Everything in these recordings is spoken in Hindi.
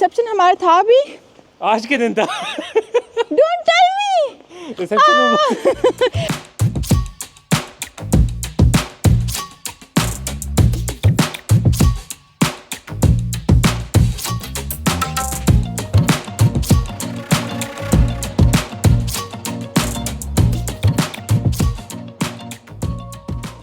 रिसेप्शन हमारा था अभी, आज के दिन था। Don't tell me. रिसेप्शन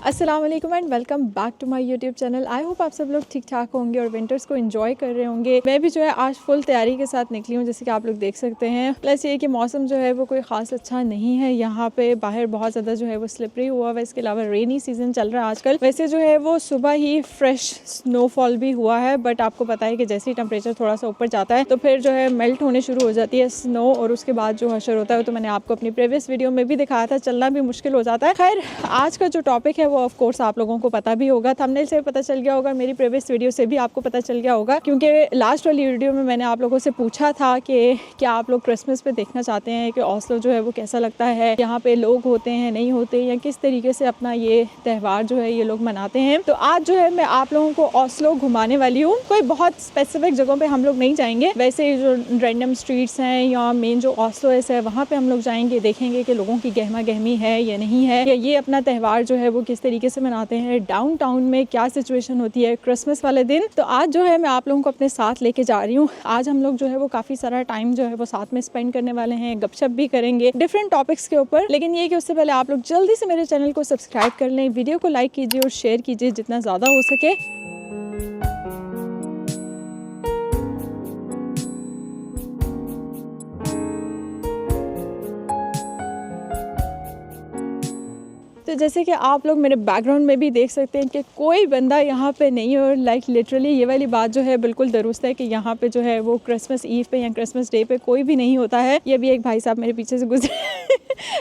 अस्सलाम वालेकुम and welcome back to my YouTube channel. I hope आप सब लोग ठीक ठाक होंगे और विंटर्स को एंजॉय कर रहे होंगे। मैं भी जो है आज फुल तैयारी के साथ निकली हूँ, जैसे कि आप लोग देख सकते हैं। प्लस ये कि मौसम जो है वो कोई ख़ास अच्छा नहीं है यहाँ पे, बाहर बहुत ज़्यादा जो है वो स्लिपरी हुआ है। इसके अलावा रेनी सीज़न चल रहा है आजकल। वैसे जो है वो सुबह ही फ्रेश स्नोफॉल भी हुआ है, बट आपको पता है कि जैसे ही टेम्परेचर थोड़ा सा ऊपर जाता है तो फिर जो है मेल्ट होने शुरू हो जाती है स्नो, और उसके बाद जो हशर होता है तो मैंने आपको अपनी प्रीवियस वीडियो में भी दिखाया था, चलना भी मुश्किल हो जाता है। खैर आज का जो टॉपिक है वो ऑफ कोर्स आप लोगों को पता भी होगा, थंबनेल से पता चल गया होगा, मेरी प्रीवियस वीडियो से भी आपको पता चल गया होगा, क्योंकि लास्ट वाली वीडियो में मैंने आप लोगों से पूछा था कि क्या आप लोग क्रिसमस पे देखना चाहते हैं कि ऑस्लो जो है वो कैसा लगता है, यहाँ पे लोग होते हैं नहीं होते, या किस तरीके से अपना ये त्यौहार जो है ये लोग मनाते हैं। तो आज जो है मैं आप लोगों को ऑस्लो घुमाने वाली हूँ। कोई बहुत स्पेसिफिक जगहों पे हम लोग नहीं जाएंगे, वैसे जो रैंडम स्ट्रीट्स हैं या मेन जो ऑस्लो है वहाँ पे हम लोग जाएंगे, देखेंगे कि लोगों की गहमा गहमी है या नहीं है, या ये अपना त्यौहार जो है वो किस तरीके से मनाते हैं, डाउनटाउन में क्या सिचुएशन होती है क्रिसमस वाले दिन। तो आज जो है मैं आप लोगों को अपने साथ लेके जा रही हूँ। आज हम लोग जो है वो काफ़ी सारा टाइम जो है वो साथ में स्पेंड करने वाले हैं, गपशप भी करेंगे डिफरेंट टॉपिक्स के ऊपर। लेकिन ये कि उससे पहले आप लोग जल्दी से मेरे चैनल को सब्सक्राइब कर लें, वीडियो को लाइक कीजिए और शेयर कीजिए जितना ज़्यादा हो सके। तो जैसे कि आप लोग मेरे बैकग्राउंड में भी देख सकते हैं कि कोई बंदा यहाँ पे नहीं है, और लाइक लिटरली ये वाली बात जो है बिल्कुल दुरुस्त है कि यहाँ पे जो है वो क्रिसमस ईव पे या क्रिसमस डे पे कोई भी नहीं होता है। ये भी एक भाई साहब मेरे पीछे से गुजरे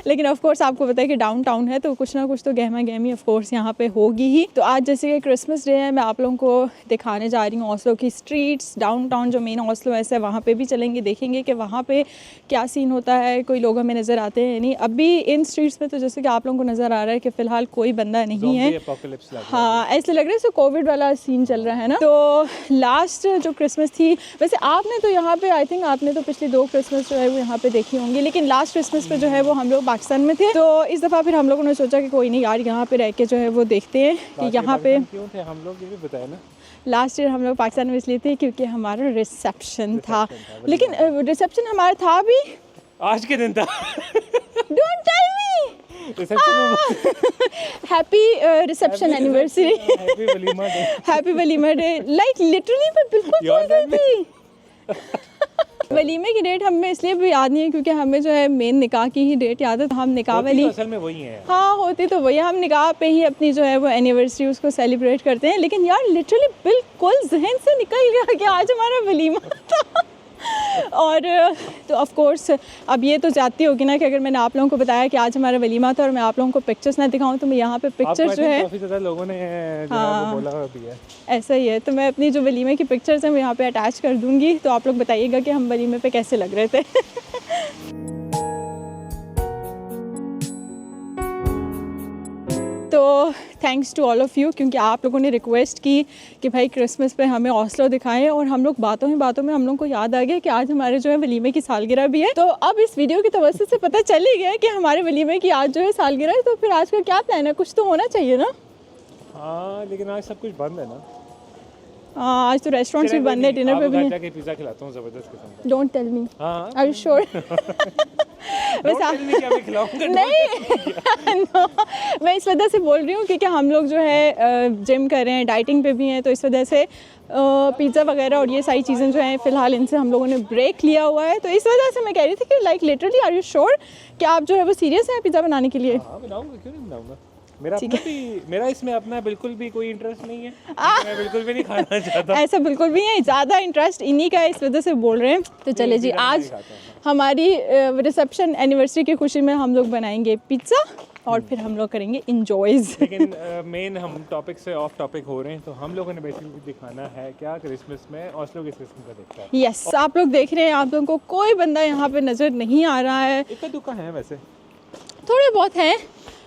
लेकिन ऑफ कोर्स आपको पता है कि डाउनटाउन है तो कुछ ना कुछ तो गहमा गहमी ऑफ कोर्स यहाँ पे होगी ही। तो आज जैसे कि क्रिसमस डे है, मैं आप लोगों को दिखाने जा रही हूँ ऑस्लो की स्ट्रीट्स, डाउनटाउन जो मेन ऑस्लो है वहाँ पे भी चलेंगे, देखेंगे कि वहाँ पे क्या सीन होता है, कोई लोग हमें नज़र आते हैं नहीं। अभी इन स्ट्रीट्स पे तो जैसे कि आप लोगों को नज़र आ रहा है कि फ़िलहाल कोई बंदा नहीं है। हाँ ऐसे लग रहा है कोविड वाला सीन चल रहा है ना। तो लास्ट जो क्रिसमस थी, वैसे आपने तो यहाँ पे आई थिंक आपने तो पिछली 2 क्रिसमस जो है वो यहाँ पे देखी होंगी, लेकिन लास्ट क्रिसमस पे जो है वो हम लोग पाकिस्तान में थे। तो इस दफ़ा फिर हम लोगों ने सोचा कि कोई नहीं यार यहाँ पे रह के जो है वो देखते हैं कि यहाँ पे क्यों थे हम लोग, ये भी बताया ना। लास्ट ईयर हम लोग पाकिस्तान में इसलिए थे क्योंकि हमारा रिसेप्शन था, लेकिन रिसेप्शन हमारा था अभी, आज के दिन था। Don't tell me. Reception happy reception anniversary, happy वलीमा डे, लाइक लिटरली मैं बिल्कुल भूल गई थी। वलीमे की डेट हमें इसलिए भी याद नहीं है क्योंकि हमें जो है मेन निकाह की ही डेट याद है, तो हम निकाह वाली तो असल में वही है। हाँ होती तो वही, हम निकाह पे ही अपनी जो है वो एनिवर्सरी उसको सेलिब्रेट करते हैं। लेकिन यार लिटरली बिल्कुल जहन से निकल गया कि आज हमारा वलीमा था। और तो ऑफ कोर्स अब ये तो जाती होगी ना कि अगर मैंने आप लोगों को बताया कि आज हमारा वलीमा था और मैं आप लोगों को पिक्चर्स ना दिखाऊं, तो मैं यहाँ पे पिक्चर्स जो है काफी ज़्यादा लोगों ने जो हाँ, है वो बोला भी है। ऐसा ही है। तो मैं अपनी जो वलीमे की पिक्चर्स हैं वो यहाँ पे अटैच कर दूँगी, तो आप लोग बताइएगा कि हम वलीमे पे कैसे लग रहे थे। तो thanks to all of you, क्योंकि आप लोगों ने रिक्वेस्ट की कि भाई क्रिसमस पे हमें ऑस्लो दिखाएं, और हम लोग बातों ही बातों में हम लोग को याद आ गया कि आज हमारे जो है वलीमे की सालगिरह भी है। तो अब इस वीडियो की तवज्जो से पता चल ही गया कि हमारे वलीमे की आज जो है सालगिरह है, तो फिर आज का क्या प्लान है, कुछ तो होना चाहिए ना। हाँ लेकिन आज सब कुछ बंद है ना। हाँ आज तो रेस्टोरेंट्स भी बंद है, डिनर पे भी जाके पिज़्ज़ा खिलाता हूँ ज़बरदस्त किस्म। डोंट टेल मी, हाँ आर यू श्योर? नहीं no, मैं इस वजह से बोल रही हूँ क्योंकि हम लोग जो है जिम कर रहे हैं, डाइटिंग पे भी हैं, तो इस वजह से पिज़्ज़ा वगैरह और ये सारी चीज़ें जो हैं फ़िलहाल इनसे हम लोगों ने ब्रेक लिया हुआ है। तो इस वजह से मैं कह रही थी कि like literally are you sure कि आप जो है वो सीरियस हैं पिज़्ज़ा बनाने के लिए? हाँ बनाऊँगा, क्यों नहीं बनाऊँगा। मेरा इसमें अपना बिल्कुल भी कोई इंटरेस्ट नहीं है, मैं बिल्कुल भी नहीं खाना चाहता। ऐसा बिल्कुल भी नहीं, ज़्यादा इंटरेस्ट इन्हीं का है, इस वजह से बोल रहे हैं। तो चले जी, आज हमारी रिसेप्शन एनिवर्सरी की खुशी में हम लोग बनाएंगे पिज़्ज़ा और फिर हम लोग करेंगे इंजॉयज। लेकिन मेन हम टॉपिक से ऑफ टॉपिक हो रहे हैं, तो हम लोगों ने बेसिकली दिखाना है क्या क्रिसमस में ऑस्लो किस किस्म का दिखता है। यस, आप लोग देख रहे हैं, आप लोगों को कोई बंदा यहाँ पे नज़र नहीं आ रहा है। इक्का दुक्का है वैसे, थोड़े बहुत हैं,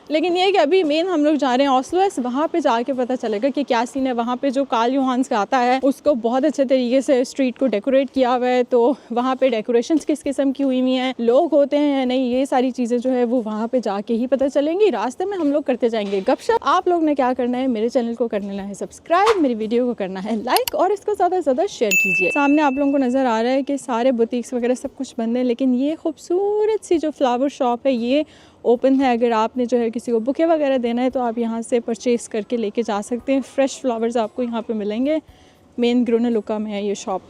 लेकिन ये है कि अभी मेन हम लोग जा रहे हैं ऑस्लो, वहाँ पे जाके पता चलेगा कि क्या सीन है। वहाँ पे जो कार्ल योहान्स का आता है उसको बहुत अच्छे तरीके से स्ट्रीट को डेकोरेट किया हुआ है, तो वहाँ पे डेकोरेशंस किस किस्म की हुई हैं, लोग होते हैं या नहीं, ये सारी चीज़ें जो है वो वहाँ पे जाके ही पता चलेंगी। रास्ते में हम लोग करते जाएंगे गपशप। आप लोग ने क्या करना है, मेरे चैनल को करना है सब्सक्राइब, मेरी वीडियो को करना है लाइक और इसको ज़्यादा से ज़्यादा शेयर कीजिए। सामने आप लोगों को नज़र आ रहा है कि सारे बुटीक्स वगैरह सब कुछ बंद है, लेकिन ये खूबसूरत सी जो फ्लावर शॉप है ये ओपन है। अगर आपने जो है किसी को बुके वगैरह देना है तो आप यहाँ से परचेज़ करके लेके जा सकते हैं। फ्रेश फ्लावर्स आपको यहाँ पे मिलेंगे। मेन ग्रोनेलुका में है ये शॉप।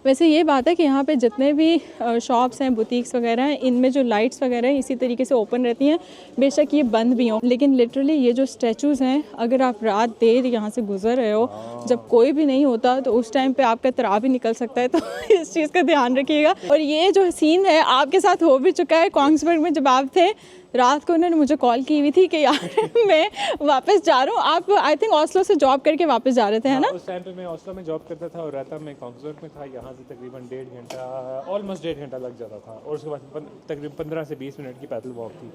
वैसे ये बात है कि यहाँ पे जितने भी शॉप्स हैं, बुटीक्स वगैरह हैं, इनमें जो लाइट्स वगैरह हैं इसी तरीके से ओपन रहती हैं, बेशक ये बंद भी हों। लेकिन लिटरली ये जो स्टैचूज़ हैं, अगर आप रात देर यहाँ से गुजर रहे हो, जब कोई भी नहीं होता, तो उस टाइम पे आपका तरा भी निकल सकता है, तो इस चीज़ का ध्यान रखिएगा। और ये जो सीन है आपके साथ हो भी चुका है कोंग्सबर्ग में। जब आप थे रात को उन्होंने मुझे कॉल की हुई थी कि यार मैं वापस जा रहा हूँ। आप आई थिंक ऑस्लो से जॉब करके वापस जा रहे थे, है ना? उस टाइम पे मैं ऑस्लो में जॉब करता था और रहता मैं कोंग्सबर्ग में था। यहाँ से तकरीबन 1.5 घंटा, ऑलमोस्ट 1.5 घंटा लग जाता था, और उसके बाद तकरीबन 15 से 20 मिनट की पैदल वॉक थी।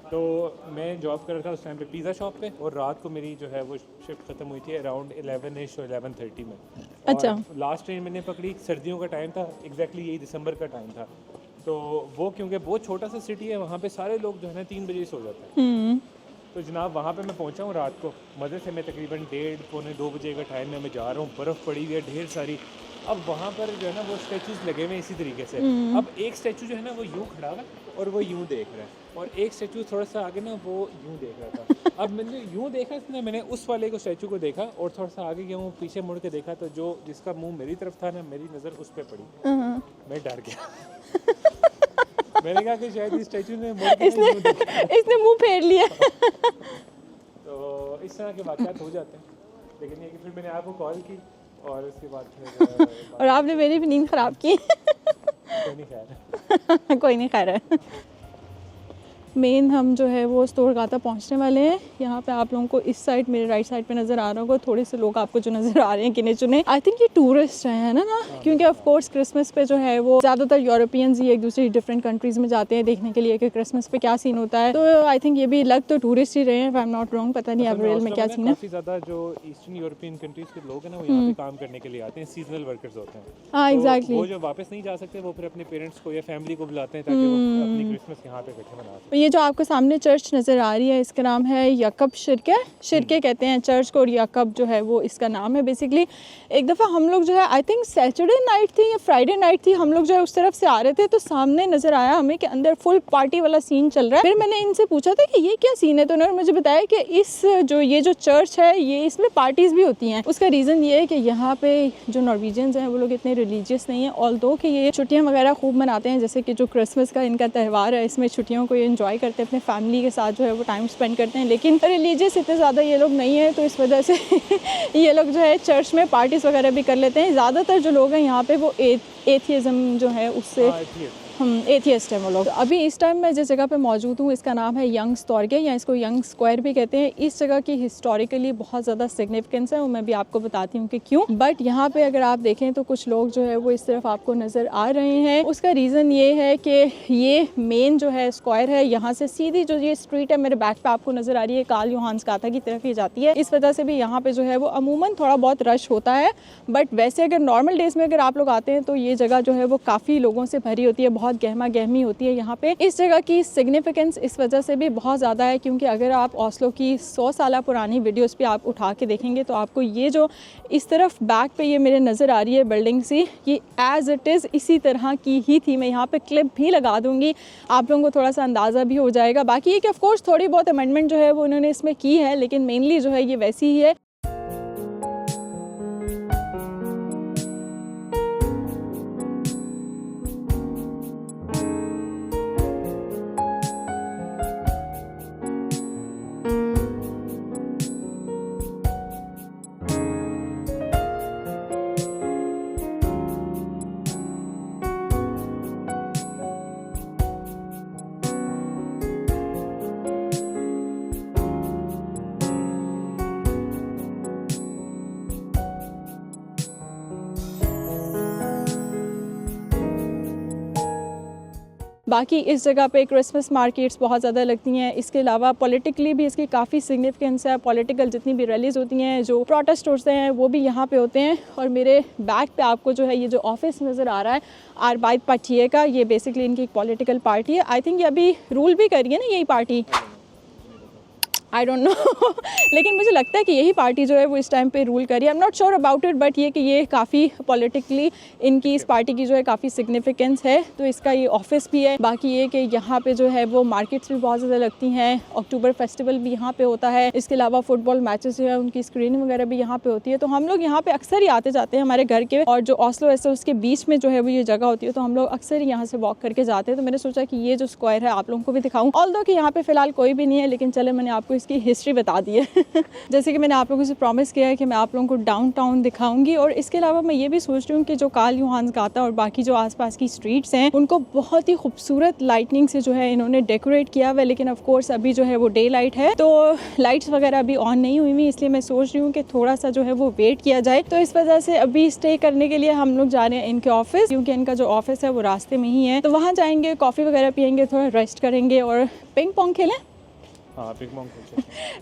तो मैं जॉब कर रहा था उस टाइम पे पिज़्ज़ा शॉप पे, और रात को मेरी जो है वो शिफ्ट ख़त्म हुई थी अराउंड 11ish और 11:30 में। अच्छा। लास्ट ट्रेन मैंने पकड़ी, सर्दियों का टाइम था, एग्जैक्टली यही दिसंबर का टाइम था। तो वो क्योंकि बहुत छोटा सा सिटी है, वहाँ पे सारे लोग जो है ना 3 बजे सो जाते हैं। तो जनाब वहाँ पे मैं पहुँचा हूँ रात को, मज़े से मैं तकरीबन 1:30-2 बजे का टाइम में मैं जा रहा हूँ, बर्फ़ पड़ी हुई है ढेर सारी। अब वहाँ पर जो है ना वो स्टैचूज़ लगे हुए इसी तरीके से। अब एक स्टैचू जो है ना वो यूँ खड़ा हुआ है और वो यूँ देख रहा है, और एक स्टैचू थोड़ा सा आगे ना वो यूँ देख रहा था। अब मैंने यूँ देखा ना, मैंने उस वाले को स्टैचू को देखा और थोड़ा सा आगे गया हूँ, पीछे मुड़ के देखा तो जो जिसका मुँह मेरी तरफ था ना, मेरी नज़र उस पर पड़ी। मैं डर गया। मैंने कहा कि शायद इस स्टैचू ने इसने मुंह फेर लिया। तो इस तरह के वाक़यात हो जाते हैं। लेकिन ये कि फिर मैंने आपको कॉल की और उसके बाद फिर और आपने मेरी भी नींद ख़राब की। कोई नहीं खैर। कोई नहीं, खैर है। मेन हम जो है वो स्तोरगाता पहुंचने वाले हैं। यहाँ पे आप लोगों को इस साइड, मेरे राइट साइड पे नज़र आ रहा होगा, थोड़े से लोग आपको जो नज़र आ रहे हैं गिने चुने, आई थिंक ये टूरिस्ट हैं, है ना? क्योंकि ऑफ कोर्स क्रिसमस पे जो है वो ज़्यादातर यूरोपियंस ही एक दूसरी डिफरेंट कंट्रीज़ में जाते हैं देखने के लिए कि क्रिसमस पे क्या सीन होता है। तो आई थिंक ये भी लग तो टूरिस्ट ही रहे हैं, आई एम नॉट रॉन्ग। पता नहीं अब रियल में क्या सीन है। काफ़ी ज़्यादा जो ईस्टर्न यूरोपियन कंट्रीज़ के लोग हैं ना, वो यहाँ पे काम करने के लिए आते हैं, सीजनल वर्कर्स होते हैं। हाँ, एग्जैक्टली। वो जो वापस नहीं जा सकते, वो फिर अपने पेरेंट्स को या फैमिली को बुलाते हैं ताकि वो अपनी क्रिसमस यहाँ पे इकट्ठे मना सकें। ये जो आपको सामने चर्च नज़र आ रही है, इसका नाम है याकब शिरके कहते हैं चर्च को, और याकब जो है वो इसका नाम है बेसिकली। एक दफ़ा हम लोग जो है आई थिंक सैटरडे नाइट थी या फ्राइडे नाइट थी, हम लोग जो है उस तरफ से आ रहे थे, तो सामने नज़र आया हमें कि अंदर फुल पार्टी वाला सीन चल रहा है। फिर मैंने इनसे पूछा था कि ये क्या सीन है, तो उन्होंने मुझे बताया कि ये जो चर्च है ये इसमें पार्टीज़ भी होती हैं। उसका रीज़न ये है कि यहाँ पे जो नॉर्वेजियंस हैं वो लोग इतने रिलीजियस नहीं हैं, ऑल्दो कि ये छुट्टियाँ वगैरह खूब मनाते हैं, जैसे कि जो क्रिसमस का इनका त्यौहार है, इसमें छुट्टियों को ये इन्जॉय करते हैं, अपने फैमिली के साथ जो है वो टाइम स्पेंड करते हैं। लेकिन रिलीजियस इतने ज़्यादा ये लोग नहीं है, तो इस वजह से ये लोग जो है चर्च में पार्टीज़ वगैरह भी कर लेते हैं। ज़्यादातर जो लोग हैं यहाँ पे वो एथियज़म जो है उससे एथियस्ट है वो लोग। अभी इस टाइम मैं जिस जगह पे मौजूद हूँ इसका नाम है यंग स्टॉर्गे, या इसको यंग स्क्वायर भी कहते हैं। इस जगह की हिस्टोरिकली बहुत ज़्यादा सिग्निफिकेंस है, और मैं भी आपको बताती हूँ कि क्यों। बट यहाँ पे अगर आप देखें तो कुछ लोग जो है वो इस तरफ आपको नज़र आ रहे हैं। उसका रीज़न ये है कि ये मेन जो है स्क्वायर है, यहाँ से सीधी जो ये स्ट्रीट है मेरे बैक पे आपको नज़र आ रही है, कार्ल योहान्स गाथा की तरफ ही जाती है। इस वजह से भी यहाँ पे जो है वो अमूमन थोड़ा बहुत रश होता है, बट वैसे अगर नॉर्मल डेज़ में अगर आप लोग आते हैं तो ये जगह जो है वो काफ़ी लोगों से भरी होती है, बहुत गहमा गहमी होती है यहाँ पे। इस जगह की सिग्निफिकेंस इस वजह से भी बहुत ज़्यादा है क्योंकि अगर आप ऑस्लो की 100 साल पुरानी वीडियोस पे आप उठा के देखेंगे तो आपको ये जो इस तरफ बैक पे ये मेरे नज़र आ रही है बिल्डिंग सी, ये एज़ इट इज़ इसी तरह की ही थी। मैं यहाँ पे क्लिप भी लगा दूँगी, आप लोगों को थोड़ा सा अंदाज़ा भी हो जाएगा। बाकी ये कि ऑफकोर्स थोड़ी बहुत अमेंडमेंट जो है वो उन्होंने इसमें की है, लेकिन मेनली जो है ये वैसी ही है। बाकी इस जगह पे क्रिसमस मार्केट्स बहुत ज़्यादा लगती हैं। इसके अलावा पॉलिटिकली भी इसकी काफ़ी सिग्निफिकेंस है। पॉलिटिकल जितनी भी रैलीज होती हैं, जो प्रोटेस्ट होते हैं, वो भी यहाँ पे होते हैं। और मेरे बैक पे आपको जो है ये जो ऑफिस नज़र आ रहा है आरबाइद पार्टी का, ये बेसिकली इनकी एक पॉलिटिकल पार्टी है। आई थिंक ये अभी रूल भी करी है ना यही पार्टी, आई डोंट नो लेकिन मुझे लगता है कि यही पार्टी जो है वो इस टाइम पे रूल करी है। I am not sure about it, but ये कि ये काफ़ी पॉलिटिकली इनकी इस पार्टी की जो है काफ़ी सिग्निफिकेंस है। तो इसका ये ऑफिस भी है। बाकी ये कि यहाँ पे जो है वो मार्केट्स भी बहुत ज़्यादा लगती हैं। अक्टूबर फेस्टिवल भी यहाँ पे होता है। इसके अलावा फुटबॉल मैचेस जो है उनकी स्क्रीनिंग वगैरह भी यहाँ पे होती है। तो हम लोग यहाँ पे अक्सर ही आते जाते हैं हमारे घर के, और जो ऑस्लो ऐसे उसके बीच में जो है वो ये जगह होती है, तो हम लोग अक्सर ही यहाँ से वॉक करके जाते हैं। तो मैंने सोचा कि ये जो स्क्वायर है आप लोगों को भी दिखाऊँ, ऑल्दो कि यहाँ पे फिलहाल कोई भी नहीं है, लेकिन चले मैंने आपको इसकी हिस्ट्री बता दी है जैसे कि मैंने आप लोगों से प्रॉमिस किया है कि मैं आप लोगों को डाउनटाउन दिखाऊंगी। और इसके अलावा मैं ये भी सोच रही हूँ कि जो कार्ल यूहान्स गाता और बाकी जो आसपास की स्ट्रीट्स हैं उनको बहुत ही खूबसूरत लाइटनिंग से जो है इन्होंने डेकोरेट किया हुआ है। लेकिन ऑफ कोर्स अभी जो है वो डे लाइट है, तो लाइट्स वगैरह अभी ऑन नहीं हुई हुई, इसलिए मैं सोच रही हूँ कि थोड़ा सा जो है वो वेट किया जाए। तो इस वजह से अभी स्टे करने के लिए हम लोग जा रहे हैं इनके ऑफिस, क्योंकि इनका जो ऑफिस है वो रास्ते में ही है। तो वहाँ जाएंगे, कॉफ़ी वगैरह पियेंगे, थोड़ा रेस्ट करेंगे और पिंग पोंग खेलें। हाँ,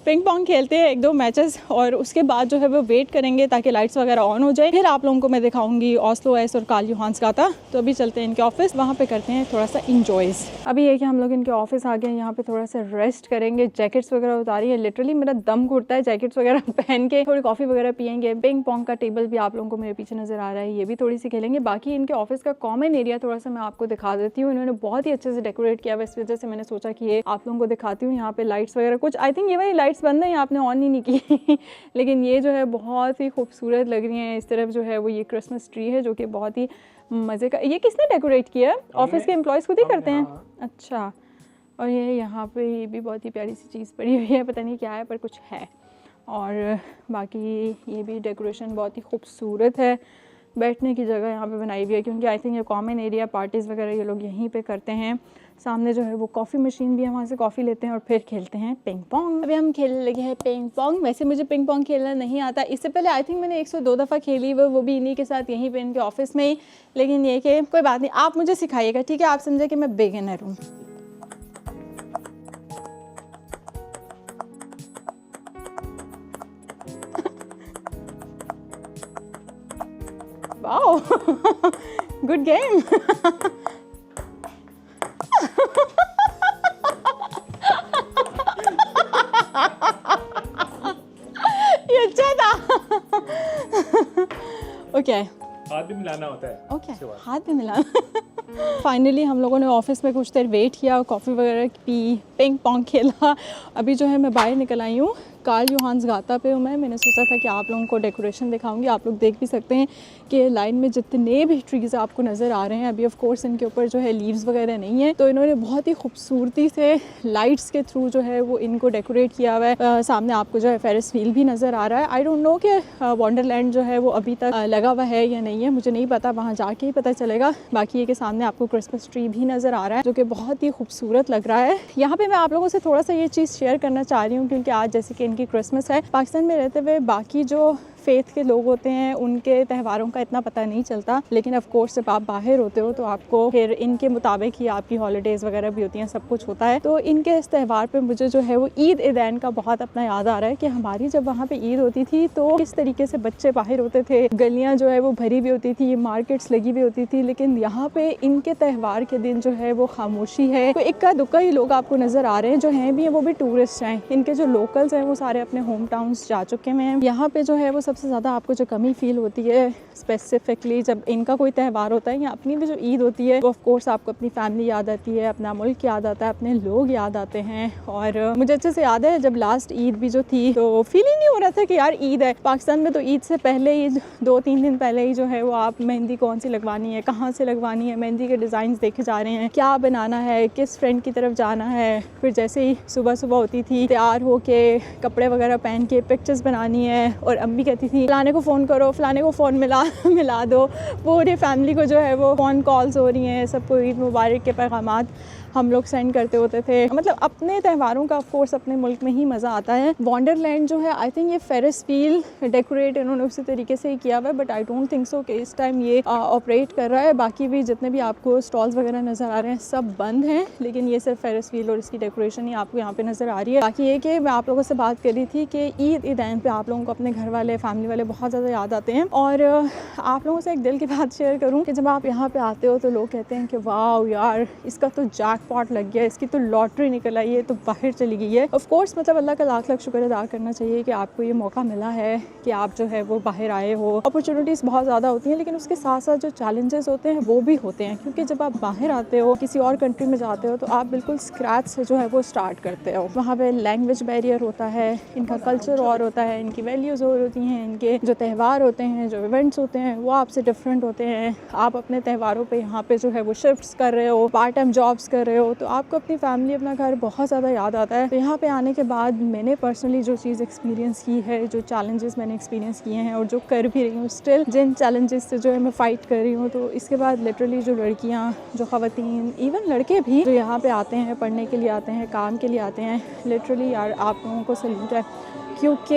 पिंग पोंग खेलते हैं 1-2 मैचेस, और उसके बाद जो है वो वेट करेंगे ताकि लाइट्स वगैरह ऑन हो जाए। फिर आप लोगों को मैं दिखाऊंगी ऑस्लो एस और कार्ल यूहान्स गाता। तो अभी चलते हैं इनके ऑफिस, वहाँ पे करते हैं थोड़ा सा इंजॉयज। अभी ये कि हम लोग इनके ऑफिस आ गए, यहाँ पे थोड़ा सा रेस्ट करेंगे। जैकेट्स वगैरह उतारी है, लिटरली मेरा दम घुटता है जैकेट्स वगैरह पहन के। थोड़ी कॉफ़ी वगैरह पियेंगे। पिंग पोंग का टेबल भी आप लोगों को मेरे पीछे नजर आ रहा है, ये भी थोड़ी सी खेलेंगे। बाकी इनके ऑफिस का कॉमन एरिया थोड़ा सा मैं आपको दिखा देती हूँ। इन्होंने बहुत ही अच्छे से डेकोरेट किया हुआ, इस वजह से मैंने सोचा कि ये आप लोगों को दिखाती हूँ। यहाँ पे लाइट्स वगैरह कुछ, आई थिंक ये वाली लाइट्स बंद है, आपने ऑन ही नहीं की लेकिन ये जो है बहुत ही खूबसूरत लग रही हैं। इस तरफ जो है वो ये क्रिसमस ट्री है जो कि बहुत ही मज़े का। ये किसने डेकोरेट किया? ऑफिस के एम्प्लॉयज़ खुद ही करते हैं? अच्छा। और ये यहाँ पे ये भी बहुत ही प्यारी सी चीज़ पड़ी हुई है, पता नहीं क्या है पर कुछ है। और बाकी ये भी डेकोरेशन बहुत ही खूबसूरत है। बैठने की जगह यहाँ पे बनाई हुई है, क्योंकि आई थिंक ये कॉमन एरिया, पार्टीज़ वगैरह ये लोग यहीं पे करते हैं। सामने जो है वो कॉफ़ी मशीन भी है, वहाँ से कॉफ़ी लेते हैं और फिर खेलते हैं पिंग पोंग। अभी हम खेलने लगे हैं पिंग पोंग। वैसे मुझे पिंग पोंग खेलना नहीं आता, इससे पहले आई थिंक मैंने 102 दफ़ा खेली वो भी इन्हीं के साथ यहीं पे इनके ऑफिस में ही। लेकिन ये कि कोई बात नहीं, आप मुझे सिखाइएगा, ठीक है? आप समझे कि मैं बिगिनर हूँ। वाओ, गुड गेम ये अच्छा था ओके। हाथ भी मिलाना होता है। ओके, हाथ भी मिलाना फाइनली हम लोगों ने ऑफिस में कुछ देर वेट किया, कॉफ़ी वगैरह पी, पिंग पोंग खेला। अभी जो है मैं बाहर निकल आई हूँ, कार्ल यूहान्स गाता पे हूँ मैं। मैंने सोचा था कि आप लोगों को डेकोरेशन दिखाऊंगी। आप लोग देख भी सकते हैं कि लाइन में जितने भी ट्रीज़ आपको नज़र आ रहे हैं, अभी ऑफ कोर्स इनके ऊपर जो है लीव्स वगैरह नहीं है, तो इन्होंने बहुत ही खूबसूरती से लाइट्स के थ्रू जो है वो इनको डेकोरेट किया हुआ है। सामने आपको जो है फेरिस व्हील भी नज़र आ रहा है। आई डोंट नो कि वंडरलैंड जो है वो अभी तक लगा हुआ है या नहीं है, मुझे नहीं पता, वहाँ जाके ही पता चलेगा। बाकी ये कि सामने आपको क्रिसमस ट्री भी नज़र आ रहा है जो कि बहुत ही खूबसूरत लग रहा है। यहाँ पे मैं आप लोगों से थोड़ा सा ये चीज़ शेयर करना चाह रही हूँ, क्योंकि आज जैसे कि इनकी क्रिसमस है, पाकिस्तान में रहते हुए बाकी जो फेथ के लोग होते हैं उनके त्योहारों का इतना पता नहीं चलता। लेकिन ऑफ कोर्स जब आप बाहर होते हो तो आपको फिर इनके मुताबिक ही आपकी हॉलीडेज़ वगैरह भी होती हैं, सब कुछ होता है। तो इनके इस त्यौहार पे मुझे जो है वो ईद ईदैन का बहुत अपना याद आ रहा है कि हमारी जब वहाँ पे ईद होती थी तो किस तरीके से बच्चे बाहर होते थे, गलियाँ जो है वो भरी भी होती थी, मार्केट्स लगी हुई होती थी। लेकिन यहाँ पे इनके त्यौहार के दिन जो है वो खामोशी है। तो इक्का दुक्का ही लोग आपको नज़र आ रहे हैं, जो हैं भी हैं वो भी टूरिस्ट हैं। इनके जो लोकल्स हैं वो सारे अपने होम टाउन्स जा चुके हैं। यहाँ पे जो है वो सबसे ज़्यादा आपको जो कमी फील होती है स्पेसिफिकली जब इनका कोई त्यौहार होता है या अपनी भी जो ईद होती है, वो ऑफ कोर्स आपको अपनी फैमिली याद आती है, अपना मुल्क याद आता है, अपने लोग याद आते हैं। और मुझे अच्छे से याद है जब लास्ट ईद भी जो थी तो फील ही नहीं हो रहा था कि यार ईद है। पाकिस्तान में तो ईद से पहले ही 2-3 दिन पहले ही जो है वो आप मेहंदी कौन सी लगवानी है, कहाँ से लगवानी है, मेहंदी के डिज़ाइन देखे जा रहे हैं, क्या बनाना है, किस फ्रेंड की तरफ जाना है। फिर जैसे ही सुबह सुबह होती थी, तैयार हो के कपड़े वगैरह पहन के पिक्चर्स बनानी है, और अम्मी कहती रहती थी फलाने को फ़ोन करो, फलाने को फ़ोन मिला दो, पूरी फैमिली को जो है वो फ़ोन कॉल्स हो रही हैं, सबको ईद मुबारक के पैगामात हम लोग सेंड करते होते थे। मतलब अपने त्यौहारों का ऑफ कोर्स अपने मुल्क में ही मज़ा आता है। वंडरलैंड जो है आई थिंक ये फेरिस व्हील डेकोरेट इन्होंने उसी तरीके से ही किया हुआ है, but I don't think so कि इस टाइम ये ऑपरेट कर रहा है। बाकी भी जितने भी आपको स्टॉल्स वगैरह नज़र आ रहे हैं सब बंद हैं, लेकिन ये सिर्फ फेरिस व्हील और इसकी डेकोरेशन ही आपको यहाँ पे नज़र आ रही है। बाकी ये कि मैं आप लोगों से बात कर रही थी कि ईद पे आप लोगों को अपने घर वाले फैमिली वाले बहुत ज़्यादा याद आते हैं। और आप लोगों से एक दिल की बात शेयर करूँ कि जब आप यहाँ पे आते हो तो लोग कहते हैं कि वाह यार इसका तो जैकपॉट लग गया, इसकी तो लॉटरी निकल आई है, तो बाहर चली गई है। ऑफ कोर्स मतलब अल्लाह का लाख लाख शुक्र अदा करना चाहिए कि आपको ये मौका मिला है कि आप जो है वो बाहर आए हो। अपॉर्चुनिटीज़ बहुत ज़्यादा होती हैं, लेकिन उसके साथ साथ जो चैलेंजेस होते हैं वो भी होते हैं, क्योंकि जब आप बाहर आते हो किसी और कंट्री में जाते हो तो आप बिल्कुल स्क्रैच से जो है वो स्टार्ट करते हो। वहाँ पे लैंग्वेज बैरियर होता है, इनका कल्चर और होता है, इनकी वैल्यूज़ और होती हैं, इनके जो त्यौहार होते हैं, जो इवेंट्स होते हैं वो आपसे डिफरेंट होते हैं। आप अपने त्योहारों पे यहाँ पे जो है वो शिफ्ट्स कर रहे हो, पार्ट टाइम जॉब्स कर रहे हो, तो आपको अपनी फैमिली अपना घर बहुत ज़्यादा याद आता है। तो यहाँ पे आने के बाद मैंने पर्सनली जो चीज़ एक्सपीरियंस की है, जो चैलेंजेस मैंने एक्सपीरियंस किए हैं और जो कर भी रही हूँ स्टिल जिन चैलेंजेस से जो है मैं फ़ाइट कर रही हूँ, तो इसके बाद लिटरली जो लड़कियाँ, जो ख़वातीन, इवन लड़के भी जो यहाँ पे आते हैं, पढ़ने के लिए आते हैं, काम के लिए आते हैं, लिटरली यार आप लोगों को सैल्यूट है, क्योंकि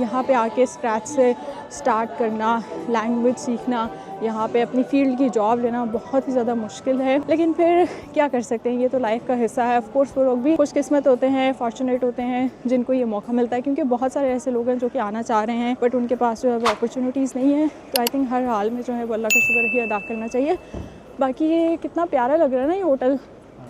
यहाँ पे आके स्क्रैच से स्टार्ट करना, लैंग्वेज सीखना, यहाँ पे अपनी फील्ड की जॉब लेना बहुत ही ज़्यादा मुश्किल है, लेकिन फिर क्या कर सकते हैं, ये तो लाइफ का हिस्सा है। ऑफ कोर्स वो लोग भी खुशकिस्मत होते हैं, फॉर्चुनेट होते हैं जिनको ये मौका मिलता है, क्योंकि बहुत सारे ऐसे लोग हैं जो कि आना चाह रहे हैं बट उनके पास जो है वो अपॉर्चुनिटीज़ नहीं है। तो आई थिंक हर हाल में जो है वो अल्लाह का शुक्र ही अदा करना चाहिए। बाकी ये कितना प्यारा लग रहा है ना, ये होटल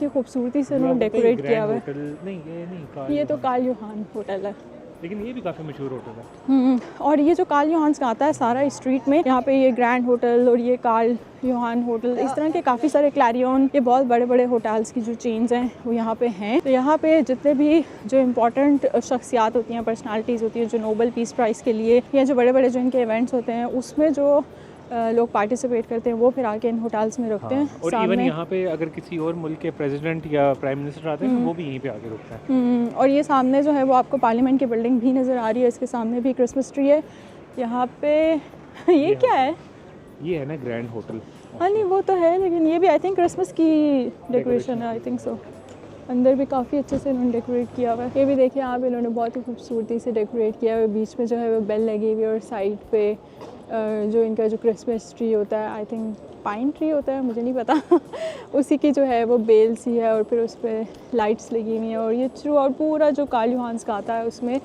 की खूबसूरती से उन्होंने डेकोरेट किया हुआ है। ये तो काल यूहान होटल है, लेकिन ये भी काफ़ी मशहूर होटल है। और ये जो काल यूहान्स का आता है सारा स्ट्रीट में, यहाँ पे ये ग्रैंड होटल और ये काल यूहान होटल, इस तरह के काफ़ी सारे क्लैरियन, ये बहुत बड़े बड़े होटल्स की जो चेन्स हैं वो यहाँ पे हैं। तो यहाँ पे जितने भी जो इम्पोर्टेंट शख्सियात होती हैं, पर्सनालिटीज़ होती हैं, जो नोबल पीस प्राइज़ के लिए या जो बड़े बड़े जो इनके इवेंट्स होते हैं उसमें जो लोग पार्टिसिपेट करते हैं वो फिर आके इन होटल्स में रुकते हैं। और इवन यहाँ पे अगर किसी और मुल्क के प्रेसिडेंट या प्राइम मिनिस्टर आते हैं तो वो भी यहीं पे आके रुकते हैं। और ये सामने जो है वो आपको पार्लियामेंट की बिल्डिंग भी नज़र आ रही है, इसके सामने भी क्रिसमस ट्री है यहाँ पे। ये क्या है? ये है ना ग्रैंड होटल। हाँ नहीं वो तो है, लेकिन ये भी आई थिंक क्रिसमस की डेकोरेशन है, आई थिंक सो। अंदर भी काफ़ी अच्छे से इन्होंने डेकोरेट किया हुआ है। ये भी देखिए आप, इन्होंने बहुत ही खूबसूरती से डेकोरेट किया हुआ है। बीच में जो है वो बेल लगी हुई है और साइड पे जो इनका जो क्रिसमस ट्री होता है, आई थिंक पाइन ट्री होता है, मुझे नहीं पता उसी की जो है वो बेल सी है और फिर उस पर लाइट्स लगी हुई हैं। और ये थ्रू और पूरा जो काल यूहान्स का आता है उसमें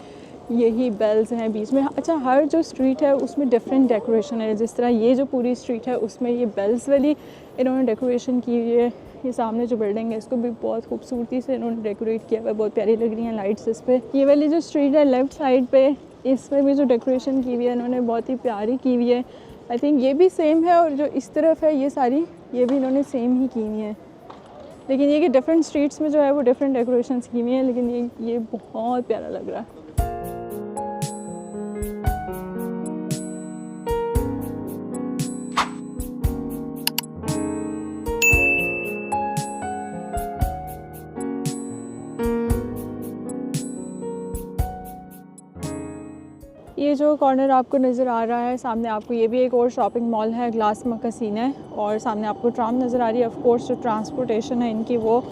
यही बेल्स हैं बीच में। अच्छा, हर जो स्ट्रीट है उसमें डिफरेंट डेकोरेशन है, जिस तरह ये जो पूरी स्ट्रीट है उसमें ये बेल्स वाली इन्होंने डेकोरेशन की हुई है। ये सामने जो बिल्डिंग है इसको भी बहुत खूबसूरती से इन्होंने डेकोरेट किया हुआ है, बहुत प्यारी लग रही हैं लाइट्स इस पर। ये वाली जो स्ट्रीट है लेफ़्ट साइड पे, इसमें भी जो डेकोरेशन की हुई है इन्होंने बहुत ही प्यारी की हुई है। आई थिंक ये भी सेम है, और जो इस तरफ है ये सारी, ये भी इन्होंने सेम ही की हुई है। लेकिन ये कि डिफरेंट स्ट्रीट्स में जो है वो डिफरेंट डेकोरेशंस की हुई हैं, लेकिन ये बहुत प्यारा लग रहा है। ये जो कॉर्नर आपको नज़र आ रहा है सामने, आपको ये भी एक और शॉपिंग मॉल है, ग्लास मकासीन है, और सामने आपको ट्राम नज़र आ रही है। ऑफ कोर्स जो ट्रांसपोर्टेशन है इनकी वो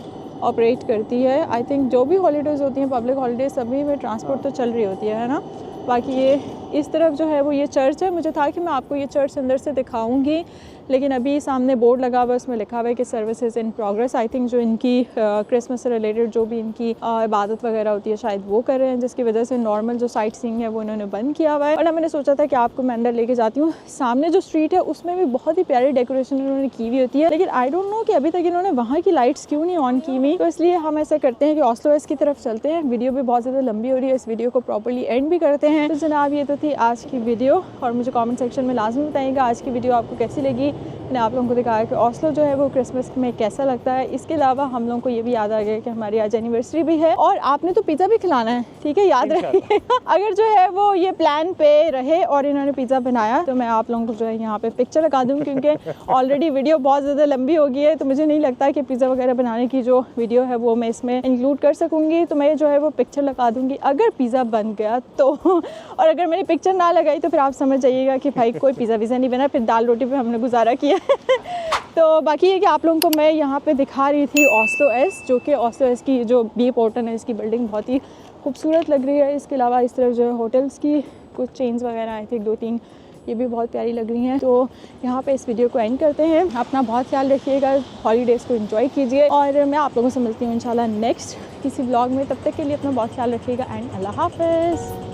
ऑपरेट करती है। आई थिंक जो भी हॉलीडेज़ होती हैं, पब्लिक हॉलीडेज़, सभी में ट्रांसपोर्ट तो चल रही होती है ना। बाकी ये इस तरफ जो है वो ये चर्च है। मुझे था कि मैं आपको ये चर्च अंदर से दिखाऊंगी, लेकिन अभी सामने बोर्ड लगा हुआ है, उसमें लिखा हुआ है कि services in progress. I think जो इनकी क्रिसमस से रिलेटेड जो भी इनकी इबादत वगैरह होती है शायद वो कर रहे हैं, जिसकी वजह से नॉर्मल जो साइट सीइंग है वो इन्होंने बंद किया हुआ है। और मैंने सोचा था कि आपको मैं अंदर लेके जाती हूँ। सामने जो स्ट्रीट है उसमें भी बहुत ही प्यारी डेकोरेशन इन्होंने की हुई होती है, लेकिन आई डोंट नो कि अभी तक इन्होंने वहाँ की लाइट्स क्यों नहीं ऑन की हुई। तो इसलिए हम ऐसा करते हैं कि ऑस्लो की तरफ चलते हैं। वीडियो भी बहुत ज़्यादा लंबी हो रही है, इस वीडियो को प्रॉपर्ली एंड भी करते हैं। तो जनाब ये तो थी आज की वीडियो, और मुझे कमेंट सेक्शन में लाजमी बताइएगा आज की वीडियो आपको कैसी लगी। मैंने आप लोगों को दिखाया कि ओस्लो जो है वो क्रिसमस में कैसा लगता है। इसके अलावा हम लोगों को ये भी याद आ गया कि हमारी आज एनिवर्सरी भी है और आपने तो पिज़्ज़ा भी खिलाना है, ठीक है, याद रखिएगा। अगर जो है वो ये प्लान पे रहे और इन्होंने पिज़्ज़ा बनाया तो मैं आप लोगों को जो है यहाँ पे पिक्चर लगा दूँ, क्योंकि ऑलरेडी वीडियो बहुत ज़्यादा लंबी हो गई है, तो मुझे नहीं लगता कि पिज़्ज़ा वगैरह बनाने की जो वीडियो है वो मैं इसमें इंक्लूड कर सकूँगी। तो मैं जो है वो पिक्चर लगा दूँगी अगर पिज़्ज़ा बन गया तो। और अगर मैंने पिक्चर ना लगाई तो फिर आप समझ जाइएगा कि भाई कोई पिज़्ज़ा विज़ा नहीं बना, फिर दाल रोटी पे हमने गुजारा किया। तो बाकी ये कि आप लोगों को मैं यहाँ पे दिखा रही थी ओस्लो एस, जो कि ओस्लो एस की जो बी पोर्टन है इसकी बिल्डिंग बहुत ही खूबसूरत लग रही है। इसके अलावा इस तरफ जो है होटल्स की कुछ चेन्स वगैरह आई थी 2-3, ये भी बहुत प्यारी लग रही हैं। तो यहाँ पे इस वीडियो को एंड करते हैं। अपना बहुत ख्याल रखिएगा, हॉलीडेज़ को एंजॉय कीजिए और मैं आप लोगों से मिलती हूँ इंशाल्लाह नेक्स्ट किसी ब्लॉग में। तब तक के लिए अपना बहुत ख्याल रखिएगा एंड अल्लाह हाफ़िज़।